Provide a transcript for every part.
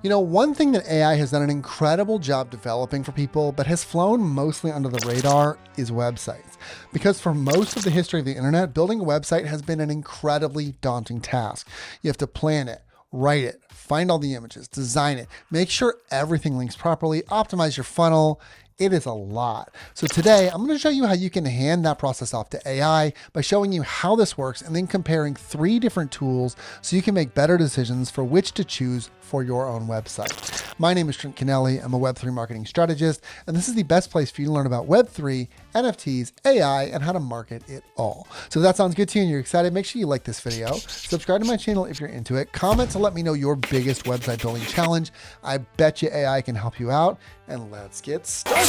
You know, one thing that AI has done an incredible job developing for people, but has flown mostly under the radar, is websites. Because for most of the history of the internet, building a website has been an incredibly daunting task. You have to plan it, write it, find all the images, design it, make sure everything links properly, optimize your funnel. It is a lot. So today I'm going to show you how you can hand that process off to AI by showing you how this works and then comparing 3 different tools so you can make better decisions for which to choose for your own website. My name is Trent Kennelly. I'm a Web3 marketing strategist, and this is the best place for you to learn about Web3, NFTs, AI, and how to market it all. So if that sounds good to you and you're excited, make sure you like this video, subscribe to my channel if you're into it, comment to let me know your biggest website building challenge. I bet you AI can help you out, and let's get started.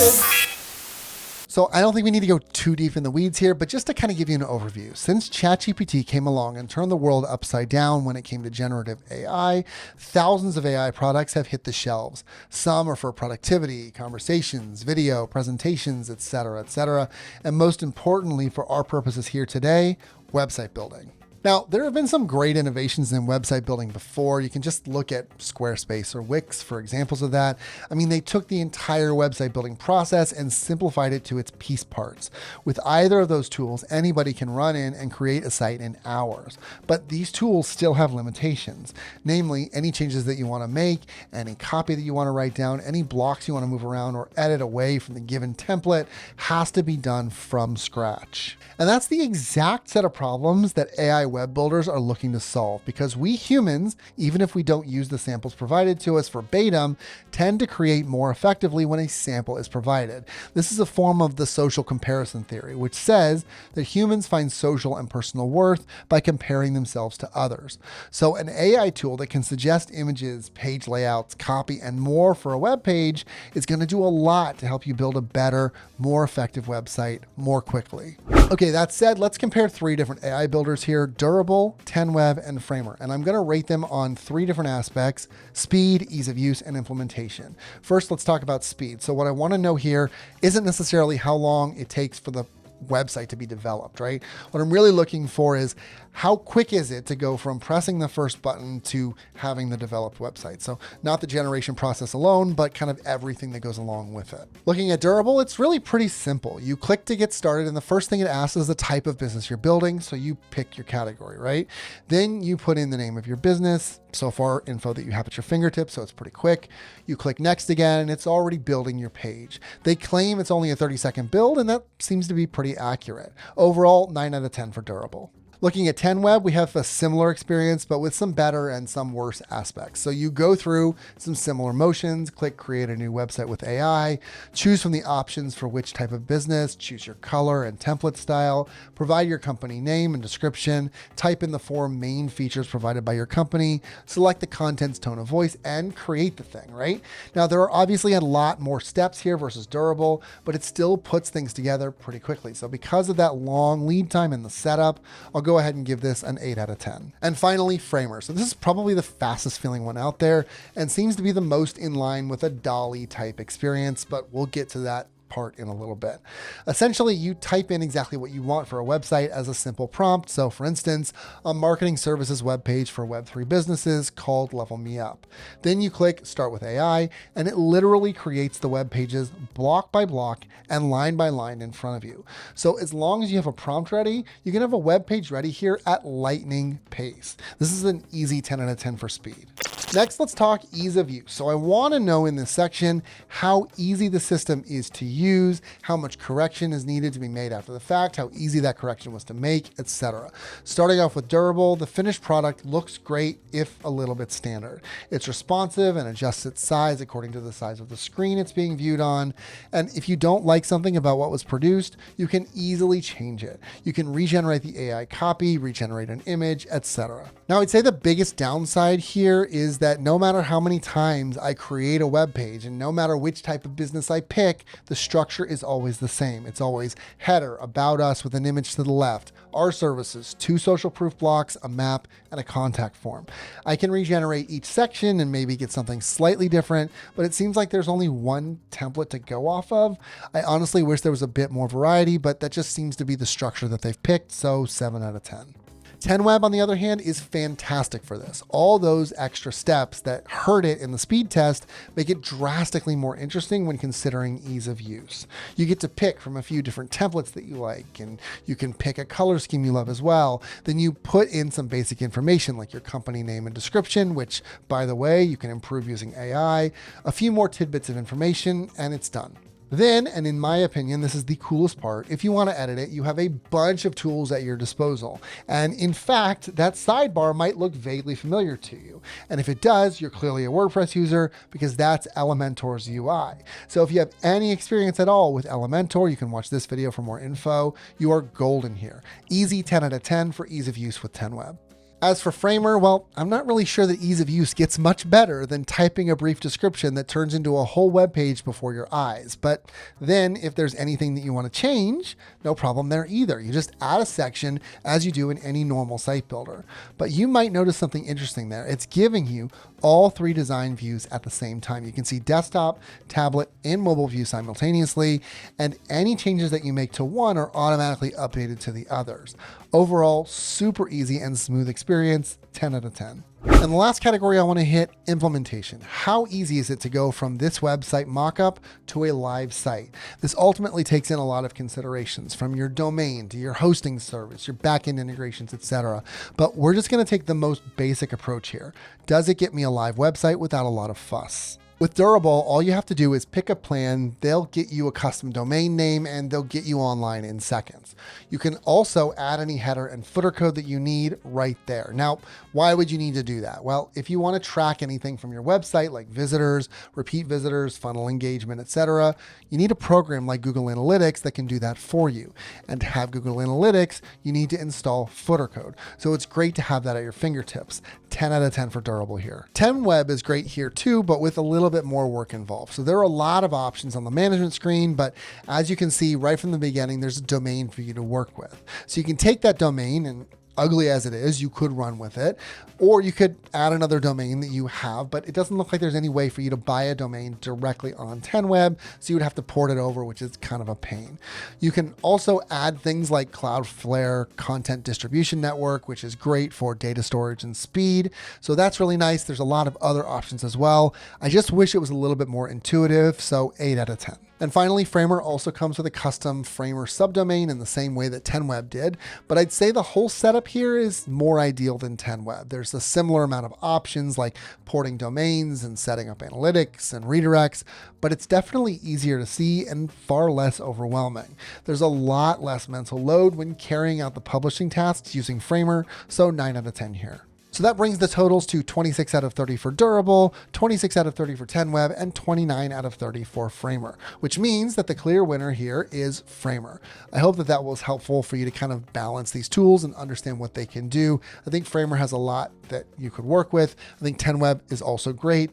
So I don't think we need to go too deep in the weeds here, but just to kind of give you an overview, since ChatGPT came along and turned the world upside down when it came to generative AI, thousands of AI products have hit the shelves. Some are for productivity, conversations, video, presentations, etc., and most importantly for our purposes here today, website building. Now, there have been some great innovations in website building before. You can just look at Squarespace or Wix for examples of that. I mean, they took the entire website building process and simplified it to its piece parts. With either of those tools, anybody can run in and create a site in hours. But these tools still have limitations, namely any changes that you want to make, any copy that you want to write down, any blocks you want to move around or edit away from the given template has to be done from scratch. And that's the exact set of problems that AI web builders are looking to solve, because we humans, even if we don't use the samples provided to us verbatim, tend to create more effectively when a sample is provided. This is a form of the social comparison theory, which says that humans find social and personal worth by comparing themselves to others. So an AI tool that can suggest images, page layouts, copy, and more for a web page is going to do a lot to help you build a better, more effective website more quickly. Okay, that said, let's compare 3 different AI builders here: Durable, 10Web, and Framer. And I'm going to rate them on 3 different aspects: speed, ease of use, and implementation. First, let's talk about speed. So what I want to know here isn't necessarily how long it takes for the website to be developed, right? What I'm really looking for is how quick is it to go from pressing the first button to having the developed website. So not the generation process alone, but kind of everything that goes along with it. Looking at Durable, it's really pretty simple. You click to get started, and the first thing it asks is the type of business you're building. So you pick your category, right? Then you put in the name of your business, so far info that you have at your fingertips, so it's pretty quick. You click next again, and it's already building your page. They claim it's only a 30-second build, and that seems to be pretty accurate. Overall, 9 out of 10 for Durable. Looking at 10Web, we have a similar experience, but with some better and some worse aspects. So you go through some similar motions, click create a new website with AI, choose from the options for which type of business, choose your color and template style, provide your company name and description, type in the 4 main features provided by your company, select the content's tone of voice, and create the thing, right? Now, there are obviously a lot more steps here versus Durable, but it still puts things together pretty quickly. So because of that long lead time in the setup, I'll go ahead and give this an 8 out of 10. And finally, Framer. So this is probably the fastest feeling one out there and seems to be the most in line with a DALL-E type experience, but we'll get to that part in a little bit. Essentially, you type in exactly what you want for a website as a simple prompt. So for instance, a marketing services webpage for Web3 businesses called Level Me Up. Then you click Start with AI, and it literally creates the web pages block by block and line by line in front of you. So as long as you have a prompt ready, you can have a web page ready here at lightning pace. This is an easy 10 out of 10 for speed. Next, let's talk ease of use. So I want to know in this section how easy the system is to use, how much correction is needed to be made after the fact, how easy that correction was to make, etc. Starting off with Durable, the finished product looks great if a little bit standard. It's responsive and adjusts its size according to the size of the screen it's being viewed on. And if you don't like something about what was produced, you can easily change it. You can regenerate the AI copy, regenerate an image, etc. Now, I'd say the biggest downside here is that no matter how many times I create a web page and no matter which type of business I pick, the structure is always the same. It's always header, about us with an image to the left, our services, 2 social proof blocks, a map, and a contact form. I can regenerate each section and maybe get something slightly different, but it seems like there's only one template to go off of. I honestly wish there was a bit more variety, but that just seems to be the structure that they've picked, so 7 out of 10. 10web, on the other hand, is fantastic for this. All those extra steps that hurt it in the speed test make it drastically more interesting when considering ease of use. You get to pick from a few different templates that you like, and you can pick a color scheme you love as well. Then you put in some basic information like your company name and description, which, by the way, you can improve using AI, a few more tidbits of information, and it's done. Then, and in my opinion, this is the coolest part, if you want to edit it, you have a bunch of tools at your disposal. And in fact, that sidebar might look vaguely familiar to you. And if it does, you're clearly a WordPress user because that's Elementor's UI. So if you have any experience at all with Elementor, you can watch this video for more info. You are golden here. Easy 10 out of 10 for ease of use with 10web. As for Framer, well, I'm not really sure that ease of use gets much better than typing a brief description that turns into a whole web page before your eyes. But then if there's anything that you want to change, no problem there either. You just add a section as you do in any normal site builder. But you might notice something interesting there. It's giving you all three design views at the same time. You can see desktop, tablet, and mobile view simultaneously, and any changes that you make to one are automatically updated to the others. Overall, super easy and smooth experience, 10 out of 10. And the last category I want to hit, implementation. How easy is it to go from this website mockup to a live site? This ultimately takes in a lot of considerations, from your domain to your hosting service, your backend integrations, etc. But we're just going to take the most basic approach here. Does it get me a live website without a lot of fuss? With Durable, all you have to do is pick a plan. They'll get you a custom domain name and they'll get you online in seconds. You can also add any header and footer code that you need right there. Now, why would you need to do that? Well, if you want to track anything from your website like visitors, repeat visitors, funnel engagement, etc., you need a program like Google Analytics that can do that for you. And to have Google Analytics, you need to install footer code. So it's great to have that at your fingertips. 10 out of 10 for Durable here. 10web is great here too, but with a little bit more work involved. So there are a lot of options on the management screen, but as you can see right from the beginning, there's a domain for you to work with. So you can take that domain, and ugly as it is, you could run with it, or you could add another domain that you have, but it doesn't look like there's any way for you to buy a domain directly on 10web, so you would have to port it over, which is kind of a pain. You can also add things like Cloudflare Content Distribution Network, which is great for data storage and speed. So that's really nice. There's a lot of other options as well. I just wish it was a little bit more intuitive, so 8 out of 10. And finally, Framer also comes with a custom Framer subdomain in the same way that 10web did, but I'd say the whole setup here is more ideal than 10web. There's a similar amount of options like porting domains and setting up analytics and redirects, but it's definitely easier to see and far less overwhelming. There's a lot less mental load when carrying out the publishing tasks using Framer, so 9 out of 10 here. So that brings the totals to 26 out of 30 for Durable, 26 out of 30 for 10web, and 29 out of 30 for Framer, which means that the clear winner here is Framer. I hope that that was helpful for you to kind of balance these tools and understand what they can do. I think Framer has a lot that you could work with. I think 10web is also great.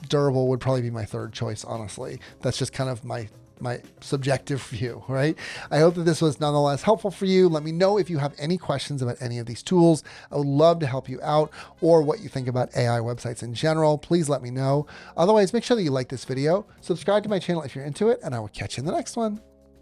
Durable would probably be my third choice, honestly. That's just kind of my subjective view, right? I hope that this was nonetheless helpful for you. Let me know if you have any questions about any of these tools. I would love to help you out, or what you think about AI websites in general. Please let me know. Otherwise, make sure that you like this video, subscribe to my channel if you're into it, and I will catch you in the next one.